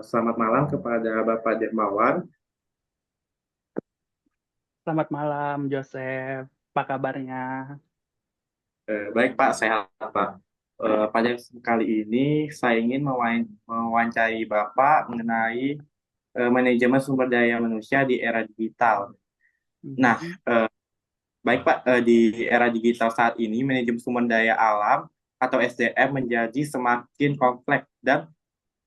Selamat malam kepada Bapak Dermawan. Selamat malam, Joseph. Apa kabarnya? Baik Pak, sehat Pak. Pada kali ini saya ingin mewawancari Bapak mengenai manajemen sumber daya manusia di era digital. Nah, Mhm. baik Pak, di era digital saat ini manajemen sumber daya alam atau SDM menjadi semakin kompleks dan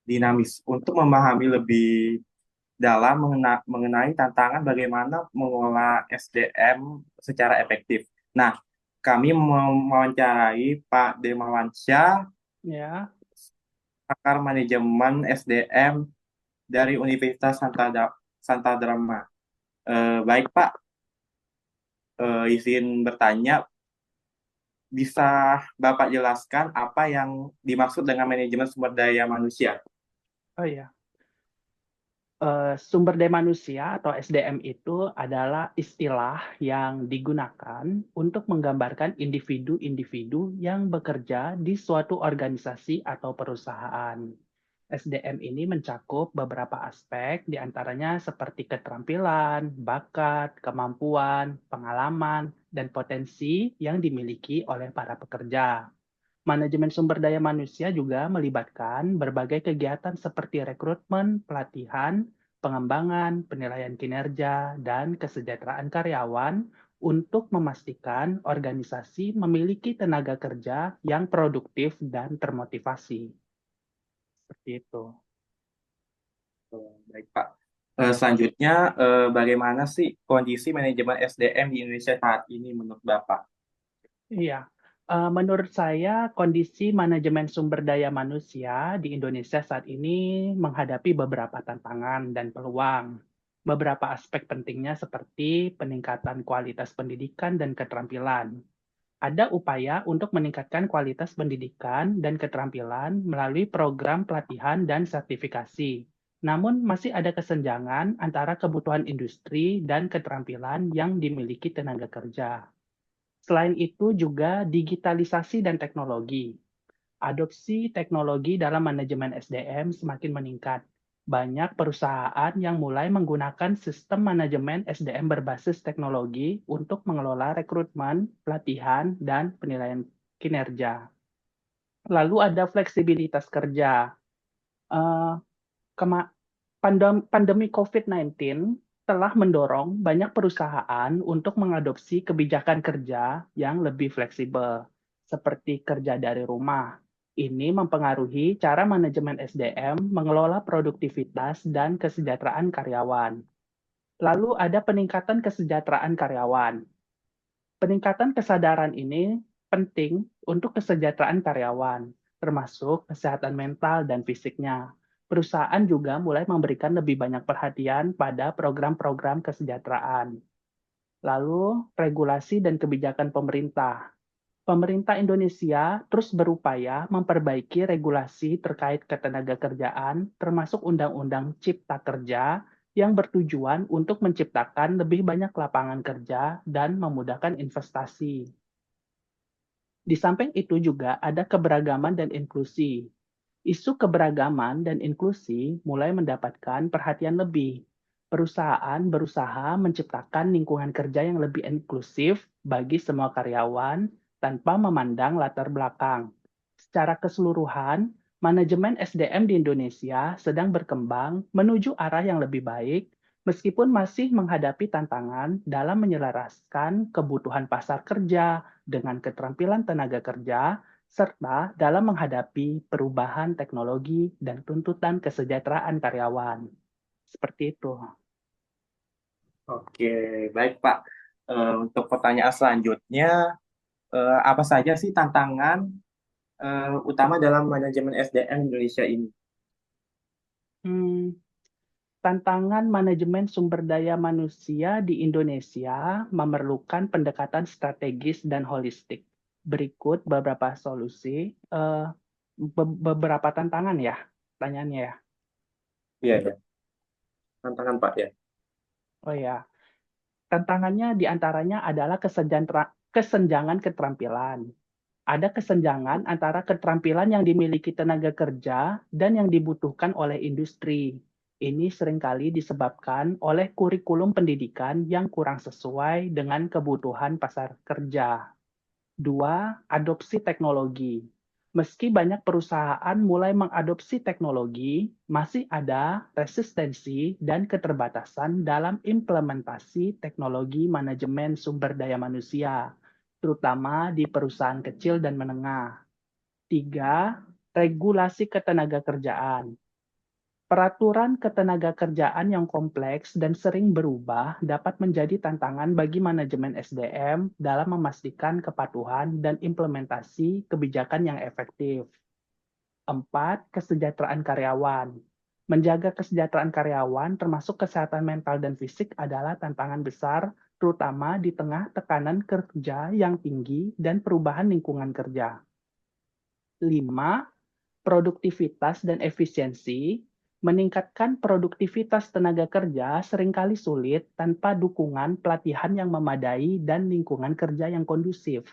dinamis. Untuk memahami lebih dalam mengenai tantangan bagaimana mengolah SDM secara efektif. Nah, kami mewawancarai Pak Demawansyah, Ya, pakar manajemen SDM dari Universitas Santa Drama. Baik Pak, izin bertanya, bisa Bapak jelaskan apa yang dimaksud dengan manajemen sumber daya manusia? oh ya. Sumber daya manusia atau SDM itu adalah istilah yang digunakan untuk menggambarkan individu-individu yang bekerja di suatu organisasi atau perusahaan. SDM ini mencakup beberapa aspek, diantaranya seperti keterampilan, bakat, kemampuan, pengalaman, dan potensi yang dimiliki oleh para pekerja. Manajemen sumber daya manusia juga melibatkan berbagai kegiatan seperti rekrutmen, pelatihan, pengembangan, penilaian kinerja, dan kesejahteraan karyawan untuk memastikan organisasi memiliki tenaga kerja yang produktif dan termotivasi. Seperti itu. Baik Pak. Selanjutnya, bagaimana sih kondisi manajemen SDM di Indonesia saat ini menurut Bapak? Iya, menurut saya kondisi manajemen sumber daya manusia di Indonesia saat ini menghadapi beberapa tantangan dan peluang. Beberapa aspek pentingnya seperti peningkatan kualitas pendidikan dan keterampilan. Ada upaya untuk meningkatkan kualitas pendidikan dan keterampilan melalui program pelatihan dan sertifikasi. Namun masih ada kesenjangan antara kebutuhan industri dan keterampilan yang dimiliki tenaga kerja. Selain itu juga digitalisasi dan teknologi. Adopsi teknologi dalam manajemen SDM semakin meningkat. Banyak perusahaan yang mulai menggunakan sistem manajemen SDM berbasis teknologi untuk mengelola rekrutmen, pelatihan, dan penilaian kinerja. Lalu ada fleksibilitas kerja. Eh, Pandemi COVID-19 telah mendorong banyak perusahaan untuk mengadopsi kebijakan kerja yang lebih fleksibel, seperti kerja dari rumah. Ini mempengaruhi cara manajemen SDM mengelola produktivitas dan kesejahteraan karyawan. Lalu ada peningkatan kesejahteraan karyawan. Peningkatan kesadaran ini penting untuk kesejahteraan karyawan, termasuk kesehatan mental dan fisiknya. Perusahaan juga mulai memberikan lebih banyak perhatian pada program-program kesejahteraan. Lalu, regulasi dan kebijakan pemerintah. Pemerintah Indonesia terus berupaya memperbaiki regulasi terkait ketenaga kerjaan, termasuk Undang-Undang Cipta Kerja, yang bertujuan untuk menciptakan lebih banyak lapangan kerja dan memudahkan investasi. Di samping itu juga ada keberagaman dan inklusi. Isu keberagaman dan inklusi mulai mendapatkan perhatian lebih. Perusahaan berusaha menciptakan lingkungan kerja yang lebih inklusif bagi semua karyawan tanpa memandang latar belakang. Secara keseluruhan, manajemen SDM di Indonesia sedang berkembang menuju arah yang lebih baik, meskipun masih menghadapi tantangan dalam menyelaraskan kebutuhan pasar kerja dengan keterampilan tenaga kerja serta dalam menghadapi perubahan teknologi dan tuntutan kesejahteraan karyawan. Seperti itu. Oke, baik Pak. Untuk pertanyaan selanjutnya, apa saja sih tantangan utama dalam manajemen SDM Indonesia ini? Hmm, Tantangan manajemen sumber daya manusia di Indonesia memerlukan pendekatan strategis dan holistik. Berikut beberapa solusi, beberapa tantangan ya, pertanyaannya ya. Iya, ya. Tantangan Pak ya. Oh ya, tantangannya diantaranya adalah kesenjangan keterampilan. Ada kesenjangan antara keterampilan yang dimiliki tenaga kerja dan yang dibutuhkan oleh industri. Ini seringkali disebabkan oleh kurikulum pendidikan yang kurang sesuai dengan kebutuhan pasar kerja. Dua, adopsi teknologi. Meski banyak perusahaan mulai mengadopsi teknologi, masih ada resistensi dan keterbatasan dalam implementasi teknologi manajemen sumber daya manusia, terutama di perusahaan kecil dan menengah. Tiga, regulasi ketenagakerjaan. Peraturan ketenagakerjaan yang kompleks dan sering berubah dapat menjadi tantangan bagi manajemen SDM dalam memastikan kepatuhan dan implementasi kebijakan yang efektif. Empat, kesejahteraan karyawan. Menjaga kesejahteraan karyawan termasuk kesehatan mental dan fisik adalah tantangan besar, terutama di tengah tekanan kerja yang tinggi dan perubahan lingkungan kerja. Lima, produktivitas dan efisiensi. Meningkatkan produktivitas tenaga kerja seringkali sulit tanpa dukungan pelatihan yang memadai dan lingkungan kerja yang kondusif.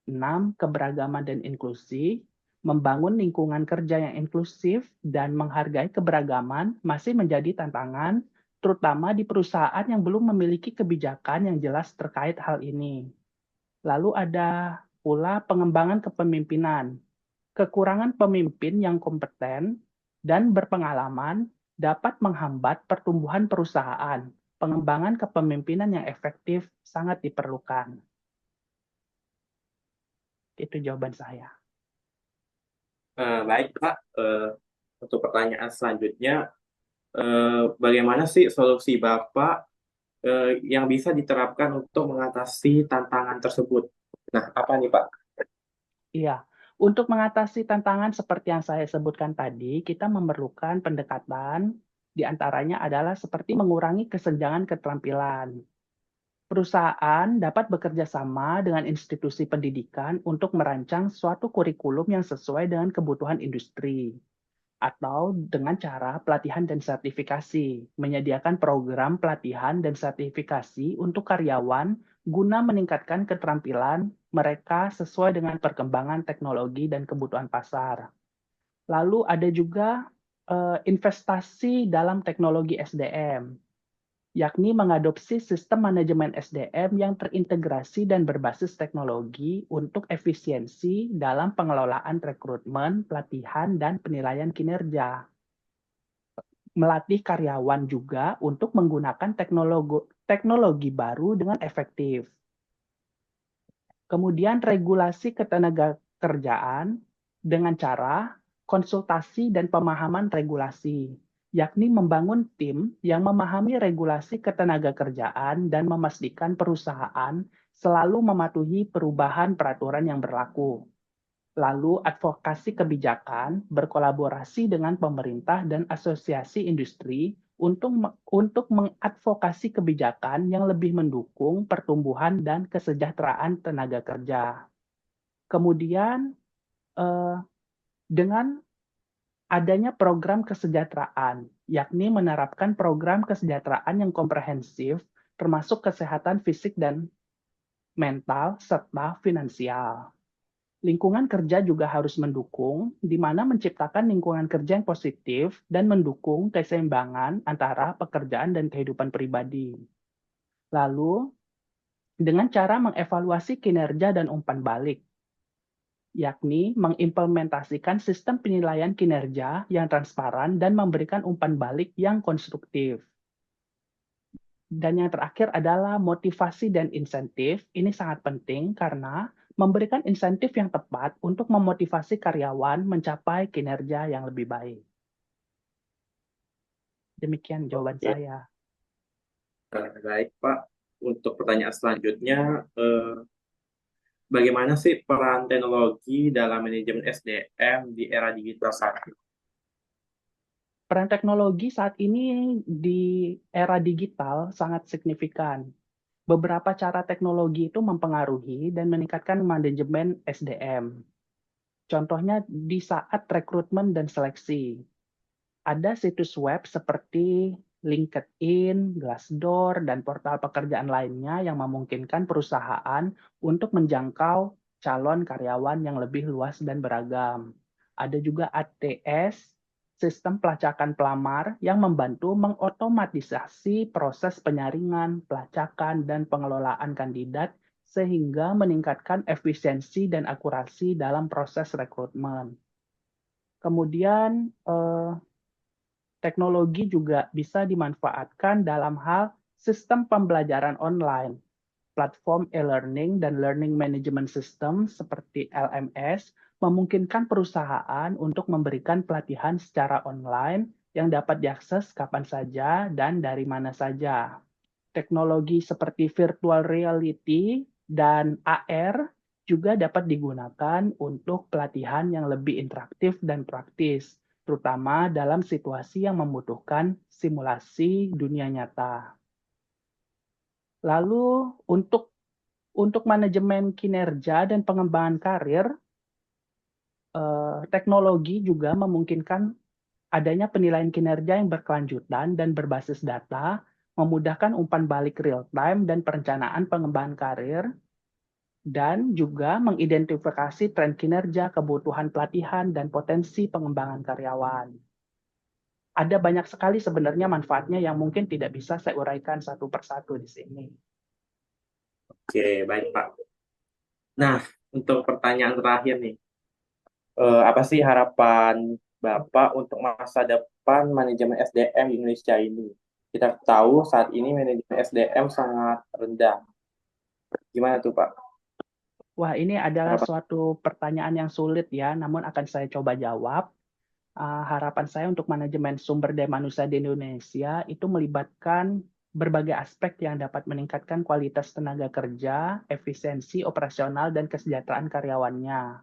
6. Keberagaman dan inklusi. Membangun lingkungan kerja yang inklusif dan menghargai keberagaman masih menjadi tantangan, terutama di perusahaan yang belum memiliki kebijakan yang jelas terkait hal ini. Lalu ada pula pengembangan kepemimpinan. Kekurangan pemimpin yang kompeten dan berpengalaman dapat menghambat pertumbuhan perusahaan. Pengembangan kepemimpinan yang efektif sangat diperlukan. Itu jawaban saya. Baik, Pak. Untuk pertanyaan selanjutnya, bagaimana sih solusi Bapak yang bisa diterapkan untuk mengatasi tantangan tersebut? Nah, apa nih, Pak? Iya, untuk mengatasi tantangan seperti yang saya sebutkan tadi, kita memerlukan pendekatan, di antaranya adalah seperti mengurangi kesenjangan keterampilan. Perusahaan dapat bekerja sama dengan institusi pendidikan untuk merancang suatu kurikulum yang sesuai dengan kebutuhan industri, atau dengan cara pelatihan dan sertifikasi, menyediakan program pelatihan dan sertifikasi untuk karyawan guna meningkatkan keterampilan mereka sesuai dengan perkembangan teknologi dan kebutuhan pasar. Lalu ada juga investasi dalam teknologi SDM, yakni mengadopsi sistem manajemen SDM yang terintegrasi dan berbasis teknologi untuk efisiensi dalam pengelolaan rekrutmen, pelatihan, dan penilaian kinerja. Melatih karyawan juga untuk menggunakan teknologi baru dengan efektif. Kemudian regulasi ketenagakerjaan dengan cara konsultasi dan pemahaman regulasi, yakni membangun tim yang memahami regulasi ketenagakerjaan dan memastikan perusahaan selalu mematuhi perubahan peraturan yang berlaku. Lalu advokasi kebijakan berkolaborasi dengan pemerintah dan asosiasi industri untuk mengadvokasi kebijakan yang lebih mendukung pertumbuhan dan kesejahteraan tenaga kerja. Kemudian dengan adanya program kesejahteraan, yakni menerapkan program kesejahteraan yang komprehensif, termasuk kesehatan fisik dan mental serta finansial. Lingkungan kerja juga harus mendukung, di mana menciptakan lingkungan kerja yang positif dan mendukung keseimbangan antara pekerjaan dan kehidupan pribadi. Lalu, dengan cara mengevaluasi kinerja dan umpan balik, yakni mengimplementasikan sistem penilaian kinerja yang transparan dan memberikan umpan balik yang konstruktif. Dan yang terakhir adalah motivasi dan insentif. Ini sangat penting karena memberikan insentif yang tepat untuk memotivasi karyawan mencapai kinerja yang lebih baik. Demikian jawaban Oke, saya. baik, Pak. Untuk pertanyaan selanjutnya, bagaimana sih peran teknologi dalam manajemen SDM di era digital saat ini? Peran teknologi saat ini di era digital sangat signifikan. Beberapa cara teknologi itu mempengaruhi dan meningkatkan manajemen SDM. Contohnya di saat rekrutmen dan seleksi. Ada situs web seperti LinkedIn, Glassdoor, dan portal pekerjaan lainnya yang memungkinkan perusahaan untuk menjangkau calon karyawan yang lebih luas dan beragam. Ada juga ATS, sistem pelacakan pelamar yang membantu mengotomatisasi proses penyaringan, pelacakan, dan pengelolaan kandidat sehingga meningkatkan efisiensi dan akurasi dalam proses rekrutmen. Kemudian teknologi juga bisa dimanfaatkan dalam hal sistem pembelajaran online. Platform e-learning dan learning management system seperti LMS memungkinkan perusahaan untuk memberikan pelatihan secara online yang dapat diakses kapan saja dan dari mana saja. Teknologi seperti virtual reality dan AR juga dapat digunakan untuk pelatihan yang lebih interaktif dan praktis, terutama dalam situasi yang membutuhkan simulasi dunia nyata. Lalu untuk manajemen kinerja dan pengembangan karir, teknologi juga memungkinkan adanya penilaian kinerja yang berkelanjutan dan berbasis data, memudahkan umpan balik real time dan perencanaan pengembangan karir, dan juga mengidentifikasi tren kinerja, kebutuhan pelatihan, dan potensi pengembangan karyawan. Ada banyak sekali sebenarnya manfaatnya yang mungkin tidak bisa saya uraikan satu persatu di sini. Oke, baik Pak. Nah, untuk pertanyaan terakhir nih, apa sih harapan Bapak untuk masa depan manajemen SDM di Indonesia ini? Kita tahu saat ini manajemen SDM sangat rendah. Gimana tuh Pak? Wah, ini adalah Harapan. suatu pertanyaan yang sulit ya, namun akan saya coba jawab. Harapan saya untuk manajemen sumber daya manusia di Indonesia itu melibatkan berbagai aspek yang dapat meningkatkan kualitas tenaga kerja, efisiensi operasional, dan kesejahteraan karyawannya.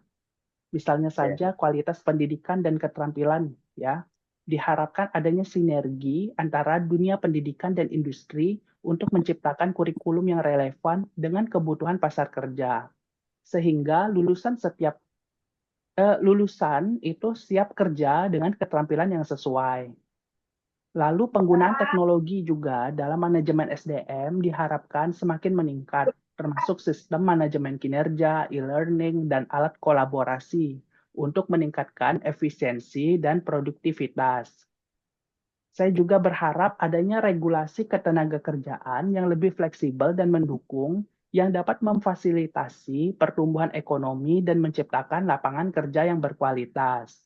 Misalnya Oke. saja kualitas pendidikan dan keterampilan, ya. Diharapkan adanya sinergi antara dunia pendidikan dan industri untuk menciptakan kurikulum yang relevan dengan kebutuhan pasar kerja, sehingga lulusan itu siap kerja dengan keterampilan yang sesuai. Lalu penggunaan teknologi juga dalam manajemen SDM diharapkan semakin meningkat, termasuk sistem manajemen kinerja, e-learning, dan alat kolaborasi untuk meningkatkan efisiensi dan produktivitas. Saya juga berharap adanya regulasi ketenagakerjaan yang lebih fleksibel dan mendukung yang dapat memfasilitasi pertumbuhan ekonomi dan menciptakan lapangan kerja yang berkualitas.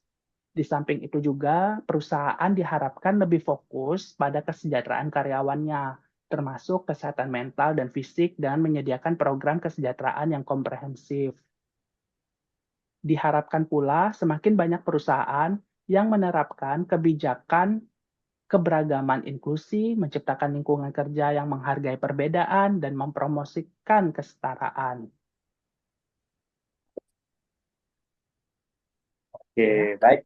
Di samping itu juga, perusahaan diharapkan lebih fokus pada kesejahteraan karyawannya, termasuk kesehatan mental dan fisik, dan menyediakan program kesejahteraan yang komprehensif. Diharapkan pula semakin banyak perusahaan yang menerapkan kebijakan keberagaman inklusi, menciptakan lingkungan kerja yang menghargai perbedaan, dan mempromosikan kesetaraan. Ya. Oke, baik.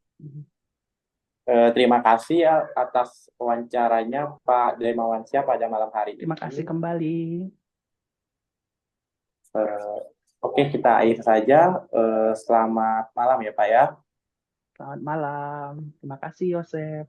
Terima kasih ya atas wawancaranya Pak Demawansyah pada malam hari Terima ini. kasih kembali. Eh, Oke, kita akhir saja. Selamat malam ya Pak ya. Selamat malam. Terima kasih, Yosef.